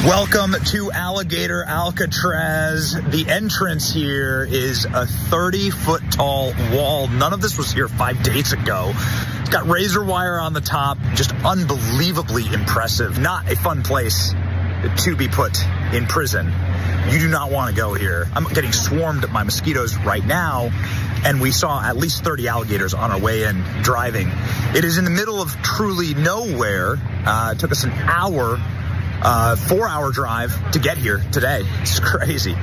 Welcome to Alligator Alcatraz. The entrance here is a 30-foot tall wall. None of this was here 5 days ago. It's got razor wire on the top, just unbelievably impressive. Not a fun place to be put in prison. You do not want to go here. I'm getting swarmed by mosquitoes right now, and we saw at least 30 alligators on our way in driving. It is in the middle of truly nowhere. It took us an hour, 4-hour drive to get here today. It's crazy.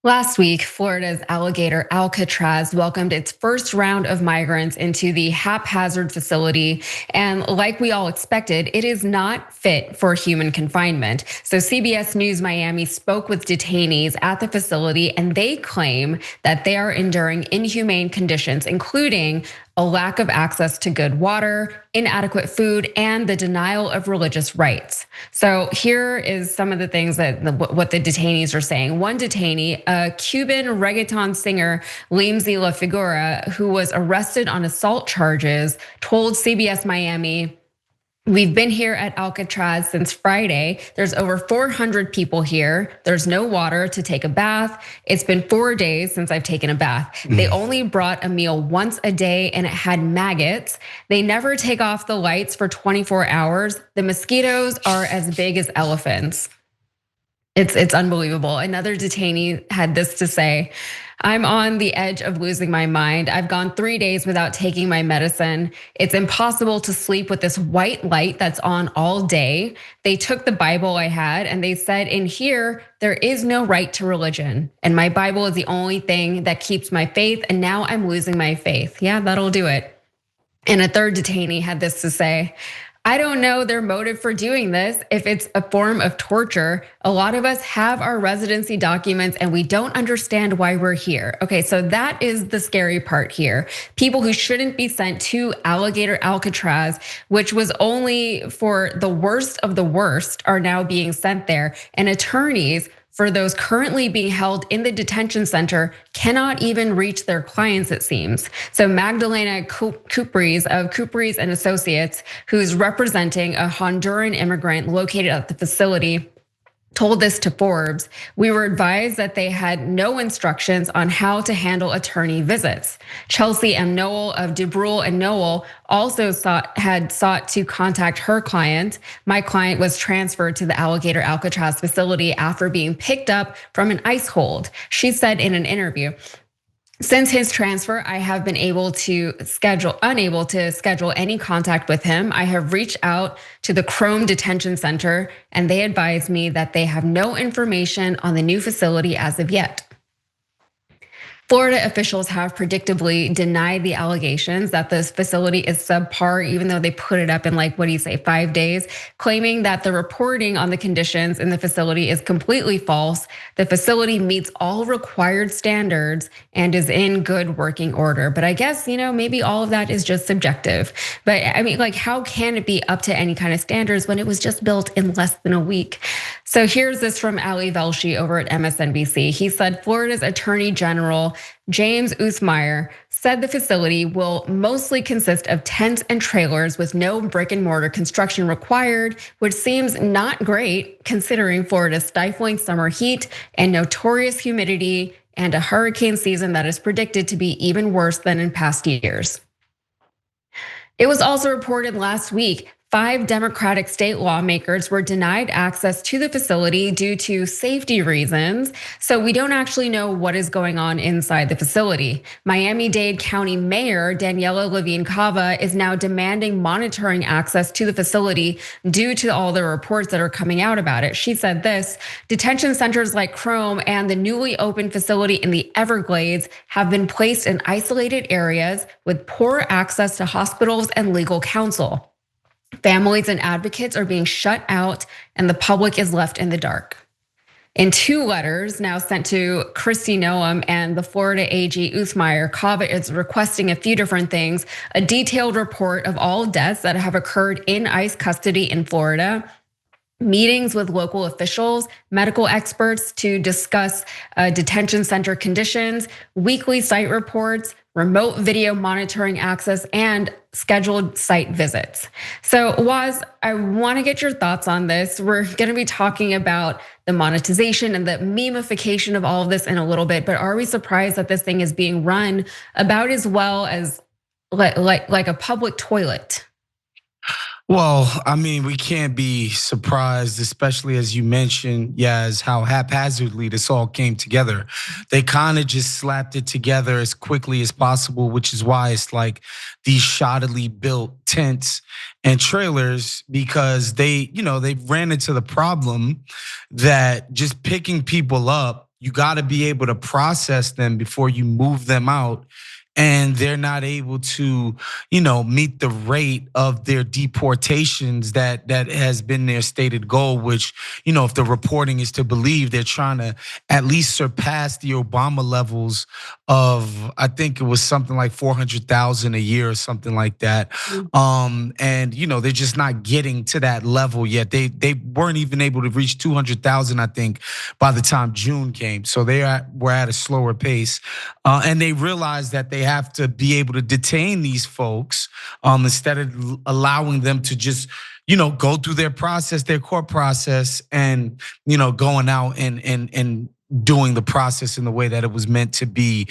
Last week, Florida's Alligator Alcatraz welcomed its first round of migrants into the haphazard facility. And like we all expected, it is not fit for human confinement. So CBS News Miami spoke with detainees at the facility, and they claim that they are enduring inhumane conditions, including a lack of access to good water, inadequate food, and the denial of religious rights. So here is some of the things that what the detainees are saying. One detainee, a Cuban reggaeton singer, Limsy La Figura, who was arrested on assault charges, told CBS Miami, "We've been here at Alcatraz since Friday. There's over 400 people here. There's no water to take a bath. It's been 4 days since I've taken a bath. They only brought a meal once a day and it had maggots. They never take off the lights for 24 hours. The mosquitoes are as big as elephants." It's unbelievable. Another detainee had this to say, "I'm on the edge of losing my mind. I've gone 3 days without taking my medicine. It's impossible to sleep with this white light that's on all day. They took the Bible I had and they said, in here, there is no right to religion. And my Bible is the only thing that keeps my faith. And now I'm losing my faith." Yeah, that'll do it. And a third detainee had this to say, "I don't know their motive for doing this, if it's a form of torture. A lot of us have our residency documents and we don't understand why we're here." Okay, so that is the scary part here. People who shouldn't be sent to Alligator Alcatraz, which was only for the worst of the worst, are now being sent there. And attorneys for those currently being held in the detention center cannot even reach their clients, it seems. So Magdalena Cupres of Cupres and Associates, who's representing a Honduran immigrant located at the facility, told this to Forbes. "We were advised that they had no instructions on how to handle attorney visits." Chelsea M. Noel of DeBrule and Noel also had sought to contact her client. "My client was transferred to the Alligator Alcatraz facility after being picked up from an ICE hold," she said in an interview. "Since his transfer, I have been unable to schedule any contact with him. I have reached out to the Chrome Detention Center and they advised me that they have no information on the new facility as of yet." Florida officials have predictably denied the allegations that this facility is subpar, even though they put it up in 5 days, claiming that the reporting on the conditions in the facility is completely false. The facility meets all required standards and is in good working order. But I guess, maybe all of that is just subjective. But I mean, how can it be up to any kind of standards when it was just built in less than a week? So here's this from Ali Velshi over at MSNBC. He said, "Florida's Attorney General James Usmeyer said the facility will mostly consist of tents and trailers with no brick and mortar construction required, which seems not great considering Florida's stifling summer heat and notorious humidity and a hurricane season that is predicted to be even worse than in past years." It was also reported last week 5 Democratic state lawmakers were denied access to the facility due to safety reasons. So we don't actually know what is going on inside the facility. Miami-Dade County Mayor Daniela Levine Cava is now demanding monitoring access to the facility due to all the reports that are coming out about it. She said this, "Detention centers like Chrome and the newly opened facility in the Everglades have been placed in isolated areas with poor access to hospitals and legal counsel. Families and advocates are being shut out and the public is left in the dark." In 2 letters now sent to Kristi Noem and the Florida AG Usmeyer, Cava is requesting a few different things: a detailed report of all deaths that have occurred in ICE custody in Florida, meetings with local officials, medical experts to discuss detention center conditions, weekly site reports, remote video monitoring access, and scheduled site visits. So, Waz, I want to get your thoughts on this. We're going to be talking about the monetization and the memification of all of this in a little bit, but are we surprised that this thing is being run about as well as like a public toilet? Well, I mean, we can't be surprised, especially as you mentioned, Yaz, how haphazardly this all came together. They kind of just slapped it together as quickly as possible, which is why it's like these shoddily built tents and trailers, because they ran into the problem that just picking people up, you got to be able to process them before you move them out. And they're not able to, meet the rate of their deportations that has been their stated goal, which, if the reporting is to believe, they're trying to at least surpass the Obama levels of, I think it was something like 400,000 a year or something like that. And they're just not getting to that level yet. They weren't even able to reach 200,000, I think, by the time June came. So we're at a slower pace, and they realized that they have to be able to detain these folks instead of allowing them to just go through their process, their court process, and going out and doing the process in the way that it was meant to be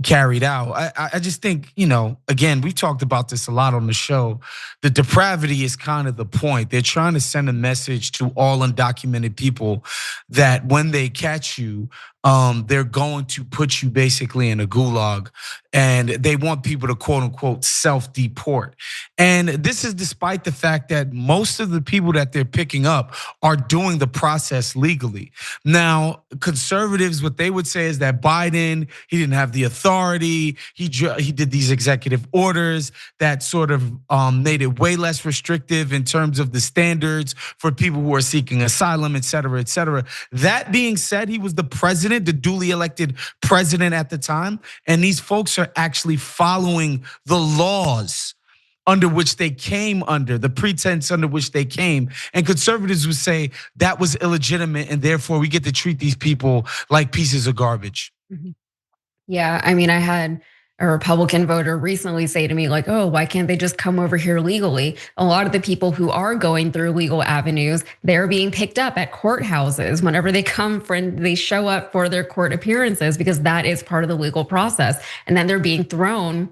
carried out. I just think, again, we talked about this a lot on the show. The depravity is kind of the point. They're trying to send a message to all undocumented people that when they catch you, they're going to put you basically in a gulag, and they want people to quote unquote self-deport. And this is despite the fact that most of the people that they're picking up are doing the process legally. Now, conservatives, what they would say is that Biden, he didn't have the authority. He did these executive orders that sort of made it way less restrictive in terms of the standards for people who are seeking asylum, et cetera, et cetera. That being said, he was the president, the duly elected president at the time, and these folks are actually following the laws under which they came under, the pretense under which they came. And conservatives would say that was illegitimate, and therefore we get to treat these people like pieces of garbage. Yeah, I mean, I had a Republican voter recently say to me like, "Oh, why can't they just come over here legally?" A lot of the people who are going through legal avenues, they're being picked up at courthouses whenever they they show up for their court appearances, because that is part of the legal process. And then they're being thrown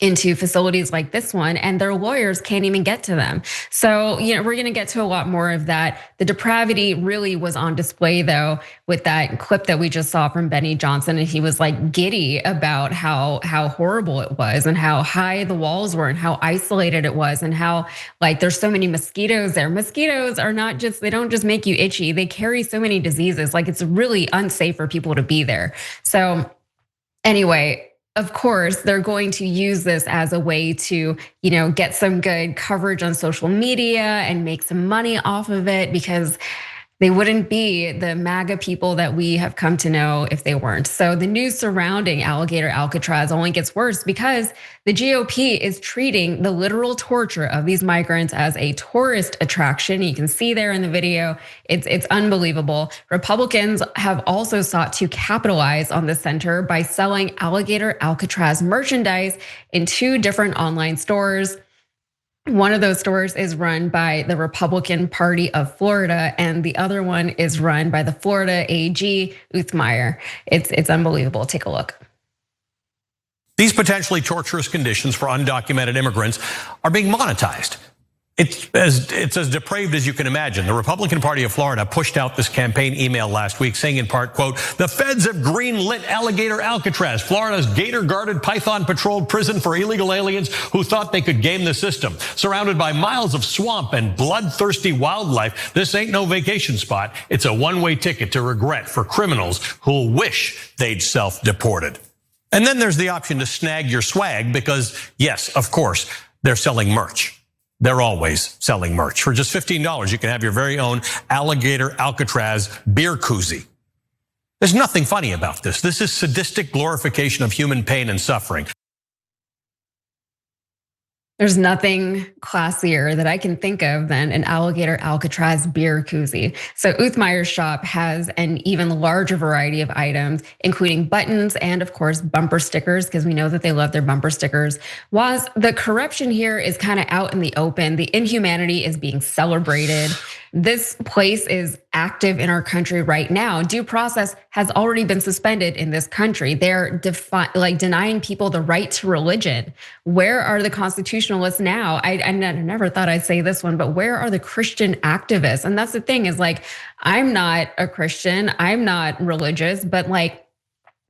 into facilities like this one, and their lawyers can't even get to them. So, we're gonna get to a lot more of that. The depravity really was on display though, with that clip that we just saw from Benny Johnson. And he was like giddy about how horrible it was, and how high the walls were, and how isolated it was, and how like there's so many mosquitoes there. Mosquitoes are not just, they don't just make you itchy, they carry so many diseases. Like it's really unsafe for people to be there. So anyway, of course, they're going to use this as a way to, get some good coverage on social media and make some money off of it, because they wouldn't be the MAGA people that we have come to know if they weren't. So the news surrounding Alligator Alcatraz only gets worse because the GOP is treating the literal torture of these migrants as a tourist attraction. You can see there in the video, it's unbelievable. Republicans have also sought to capitalize on the center by selling Alligator Alcatraz merchandise in 2 different online stores. One of those stores is run by the Republican Party of Florida, and the other one is run by the Florida AG, Uthmeier. It's unbelievable. Take a look. These potentially torturous conditions for undocumented immigrants are being monetized. It's as depraved as you can imagine. The Republican Party of Florida pushed out this campaign email last week saying in part, quote, "The feds have green-lit Alligator Alcatraz, Florida's gator-guarded, python-patrolled prison for illegal aliens who thought they could game the system. Surrounded by miles of swamp and bloodthirsty wildlife, this ain't no vacation spot. It's a one-way ticket to regret for criminals who'll wish they'd self-deported." And then there's the option to snag your swag because, yes, of course, they're selling merch. They're always selling merch. For just $15, you can have your very own Alligator Alcatraz beer koozie. There's nothing funny about this. This is sadistic glorification of human pain and suffering. There's nothing classier that I can think of than an Alligator Alcatraz beer koozie. So Uthmeyer's shop has an even larger variety of items, including buttons and, of course, bumper stickers, because we know that they love their bumper stickers. Whilst the corruption here is kind of out in the open, the inhumanity is being celebrated. This place is active in our country right now. Due process has already been suspended in this country. They're denying people the right to religion. Where are the constitutionalists now? I never thought I'd say this one, but where are the Christian activists? And that's the thing is like, I'm not a Christian, I'm not religious, but like,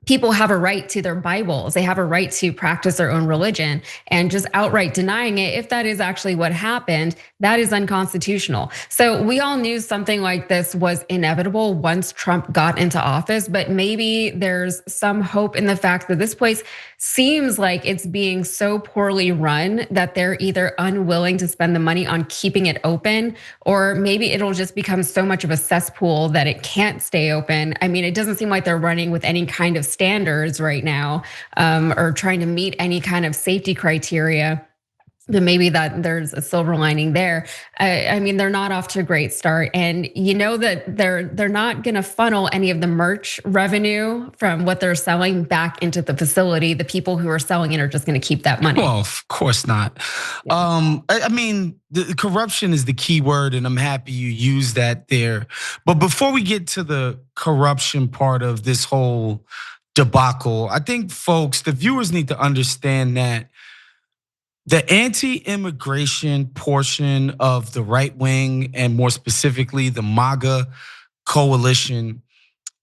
people have a right to their Bibles. They have a right to practice their own religion, and just outright denying it, if that is actually what happened, that is unconstitutional. So we all knew something like this was inevitable once Trump got into office, but maybe there's some hope in the fact that this place seems like it's being so poorly run that they're either unwilling to spend the money on keeping it open, or maybe it'll just become so much of a cesspool that it can't stay open. I mean, it doesn't seem like they're running with any kind of standards right now, or trying to meet any kind of safety criteria. But maybe that there's a silver lining there. I mean, they're not off to a great start, and you know that they're not going to funnel any of the merch revenue from what they're selling back into the facility. The people who are selling it are just going to keep that money. Well, of course not. Yeah. I mean, the corruption is the key word, and I'm happy you use that there. But before we get to the corruption part of this whole debacle, I think folks, the viewers need to understand that the anti-immigration portion of the right wing, and more specifically the MAGA coalition,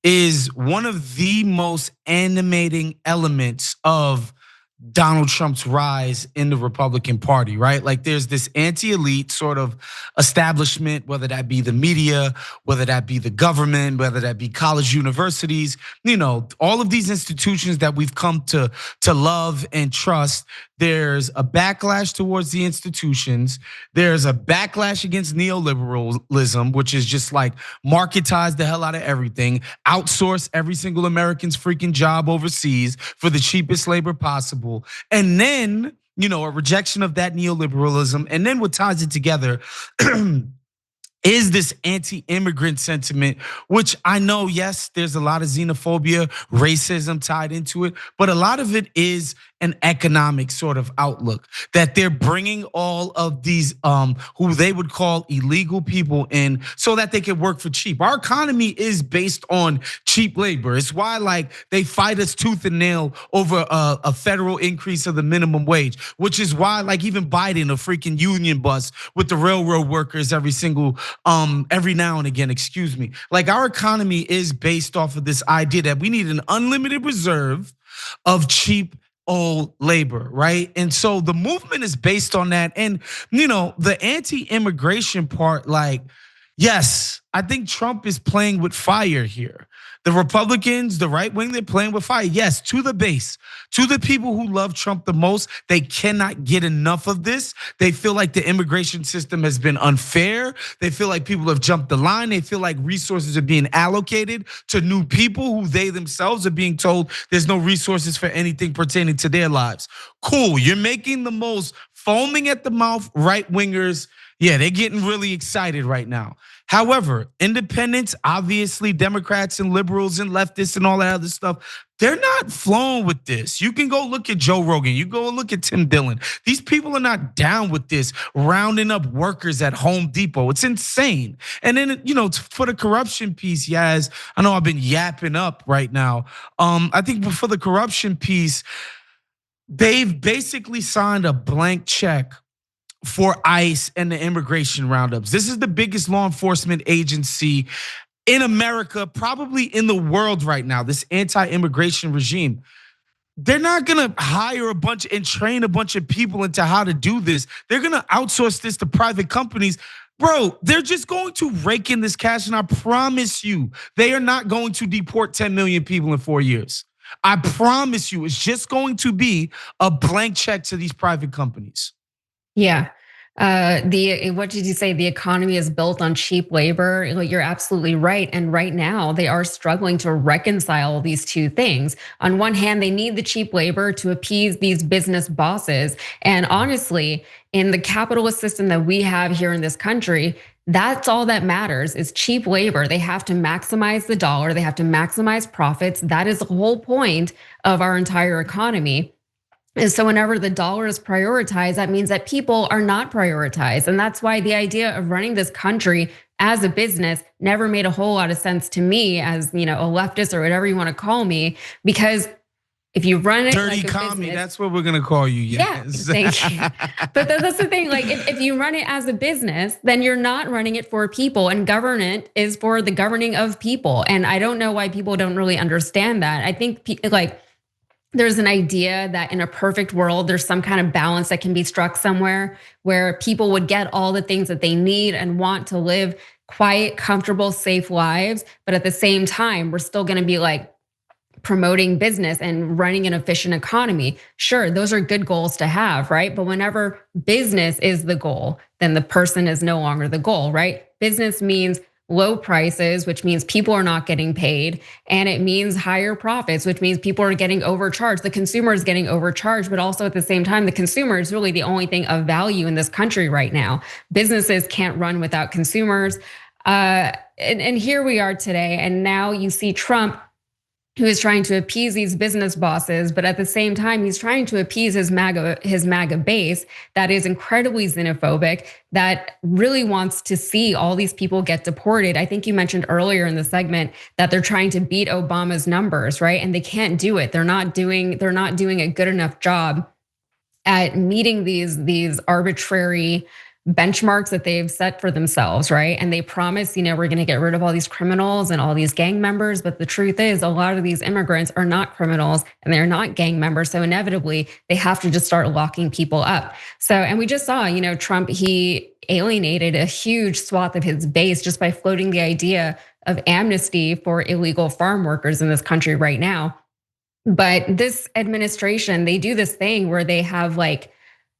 is one of the most animating elements of Donald Trump's rise in the Republican Party, right? Like there's this anti-elite sort of establishment, whether that be the media, whether that be the government, whether that be college universities, all of these institutions that we've come to love and trust. There's a backlash towards the institutions. There's a backlash against neoliberalism, which is just like marketize the hell out of everything, outsource every single American's freaking job overseas for the cheapest labor possible. And then, a rejection of that neoliberalism. And then what ties it together is this anti-immigrant sentiment, which I know, yes, there's a lot of xenophobia, racism tied into it, but a lot of it is an economic sort of outlook that they're bringing all of these who they would call illegal people in so that they can work for cheap. Our economy is based on cheap labor. It's why like they fight us tooth and nail over a federal increase of the minimum wage, which is why like even Biden, a freaking union bus with the railroad workers every now and again, excuse me. Like our economy is based off of this idea that we need an unlimited reserve of cheap old labor, right? And so the movement is based on that. And the anti-immigration part, like, yes, I think Trump is playing with fire here. The Republicans, the right wing, they're playing with fire. Yes, to the base, to the people who love Trump the most, they cannot get enough of this. They feel like the immigration system has been unfair. They feel like people have jumped the line. They feel like resources are being allocated to new people who they themselves are being told there's no resources for anything pertaining to their lives. Cool, you're making the most foaming at the mouth right wingers. Yeah, they're getting really excited right now. However, independents, obviously Democrats and liberals and leftists and all that other stuff, they're not flowing with this. You can go look at Joe Rogan. You go look at Tim Dillon. These people are not down with this rounding up workers at Home Depot. It's insane. And then, for the corruption piece, Yaz, I know I've been yapping up right now. I think for the corruption piece, they've basically signed a blank check for ICE and the immigration roundups. This is the biggest law enforcement agency in America, probably in the world right now, this anti-immigration regime. They're not gonna hire a bunch and train a bunch of people into how to do this. They're gonna outsource this to private companies. Bro, they're just going to rake in this cash, and I promise you, they are not going to deport 10 million people in 4 years. I promise you, it's just going to be a blank check to these private companies. Yeah. What did you say? The economy is built on cheap labor. You're absolutely right. And right now they are struggling to reconcile these two things. On one hand, they need the cheap labor to appease these business bosses. And honestly, in the capitalist system that we have here in this country, that's all that matters is cheap labor. They have to maximize the dollar. They have to maximize profits. That is the whole point of our entire economy. And so whenever the dollar is prioritized, that means that people are not prioritized. And that's why the idea of running this country as a business never made a whole lot of sense to me as, a leftist or whatever you want to call me, because if you run it dirty like a commie, business, that's what we're gonna call you. Yes. yeah, thank you. But that's the thing. Like, if you run it as a business, then you're not running it for people, and government is for the governing of people. And I don't know why people don't really understand that. I think there's an idea that in a perfect world, there's some kind of balance that can be struck somewhere where people would get all the things that they need and want to live quiet, comfortable, safe lives. But at the same time, we're still gonna be promoting business and running an efficient economy. Sure, those are good goals to have, right? But whenever business is the goal, then the person is no longer the goal, right? Business means low prices, which means people are not getting paid. And it means higher profits, which means people are getting overcharged. The consumer is getting overcharged, but also at the same time, the consumer is really the only thing of value in this country right now. Businesses can't run without consumers. And here we are today. And now you see Trump, who is trying to appease these business bosses, but at the same time, he's trying to appease his MAGA base that is incredibly xenophobic, that really wants to see all these people get deported. I think you mentioned earlier in the segment that they're trying to beat Obama's numbers, right? And they can't do it. They're not doing a good enough job at meeting these arbitrary benchmarks that they've set for themselves, right? And they promise, we're gonna get rid of all these criminals and all these gang members. But the truth is, a lot of these immigrants are not criminals and they're not gang members. So inevitably, they have to just start locking people up. So, and we just saw, Trump, he alienated a huge swath of his base just by floating the idea of amnesty for illegal farm workers in this country right now. But this administration, they do this thing where they have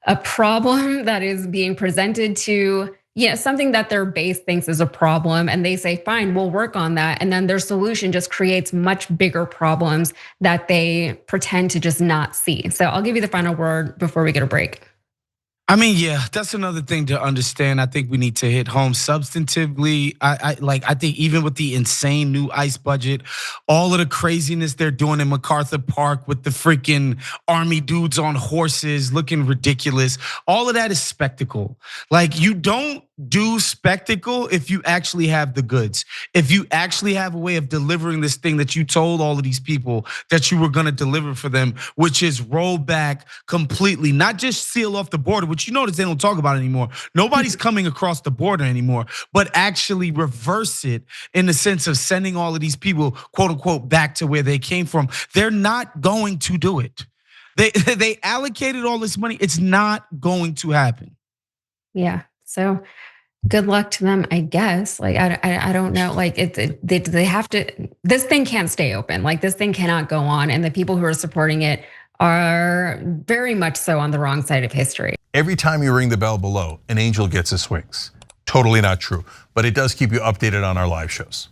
a problem that is being presented to, something that their base thinks is a problem. And they say, fine, we'll work on that. And then their solution just creates much bigger problems that they pretend to just not see. So I'll give you the final word before we get a break. I mean, yeah, that's another thing to understand. I think we need to hit home substantively. I think even with the insane new ICE budget, all of the craziness they're doing in MacArthur Park with the freaking army dudes on horses looking ridiculous, all of that is spectacle. You don't do spectacle if you actually have the goods. If you actually have a way of delivering this thing that you told all of these people that you were gonna deliver for them, which is roll back completely, not just seal off the border, which you notice they don't talk about anymore. Nobody's coming across the border anymore, but actually reverse it in the sense of sending all of these people, quote unquote, back to where they came from. They're not going to do it. They allocated all this money. It's not going to happen. Yeah, so good luck to them, I guess. I don't know. They have to. This thing can't stay open. This thing cannot go on, and the people who are supporting it are very much so on the wrong side of history. Every time you ring the bell below, an angel gets his wings. Totally not true, but it does keep you updated on our live shows.